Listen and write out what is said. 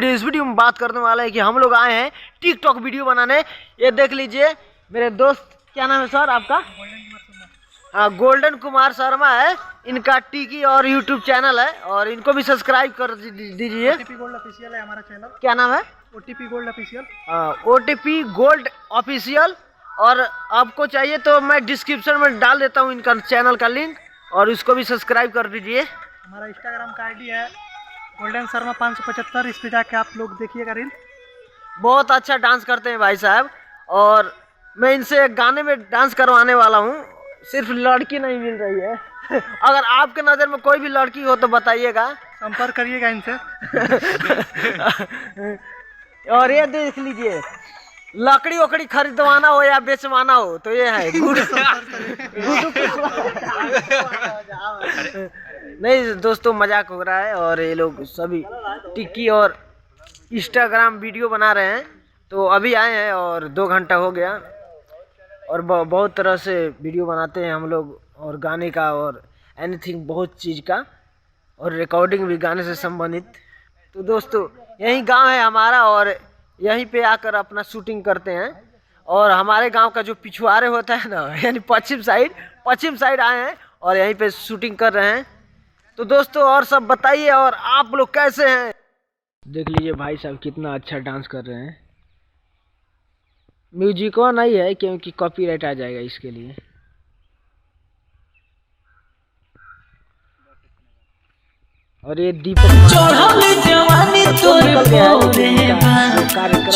Video. इस video में बात करने वाला है कि हम लोग आए हैं टिकटॉक वीडियो बनाने। ये देख लीजिए मेरे दोस्त, क्या नाम है सर आपका? हाँ, गोल्डन कुमार शर्मा है इनका टिकी और यूट्यूब चैनल है, और इनको भी सब्सक्राइब कर दीजिए। OTP गोल्ड ऑफिशियल है हमारा चैनल। क्या नाम है? OTP gold official. OTP gold official. और आपको चाहिए तो मैं डिस्क्रिप्शन में डाल देता हूँ इनका चैनल का लिंक, और इसको भी सब्सक्राइब कर दीजिए। हमारा इंस्टाग्राम का ID है गोल्डन शर्मा 575। इस पे जाके आप लोग देखिएगा रील। बहुत अच्छा डांस करते हैं भाई साहब, और मैं इनसे एक गाने में डांस करवाने वाला हूँ। सिर्फ लड़की नहीं मिल रही है अगर आपके नज़र में कोई भी लड़की हो तो बताइएगा, संपर्क करिएगा इनसे। और ये देख लीजिए, लकड़ी वकड़ी खरीदवाना हो या बेचवाना हो तो ये है नहीं दोस्तों, मजाक हो रहा है। और ये लोग सभी टिक्की और इंस्टाग्राम वीडियो बना रहे हैं, तो अभी आए हैं और 2 घंटा हो गया। और बहुत तरह से वीडियो बनाते हैं हम लोग, और गाने का और एनीथिंग, बहुत चीज़ का, और रिकॉर्डिंग भी गाने से संबंधित। तो दोस्तों यही गांव है हमारा, और यहीं पे आकर अपना शूटिंग करते हैं। और हमारे गांव का जो पिछवाड़े होता है ना, यानी पश्चिम साइड आए हैं और यहीं पे शूटिंग कर रहे हैं। तो दोस्तों और सब बताइए, और आप लोग कैसे हैं? देख लीजिए भाई साहब कितना अच्छा डांस कर रहे हैं। म्यूजिको नहीं है क्योंकि कॉपीराइट आ जाएगा इसके लिए। और ये दीपक चढ़ल जवानी तोरे कार्यक्रम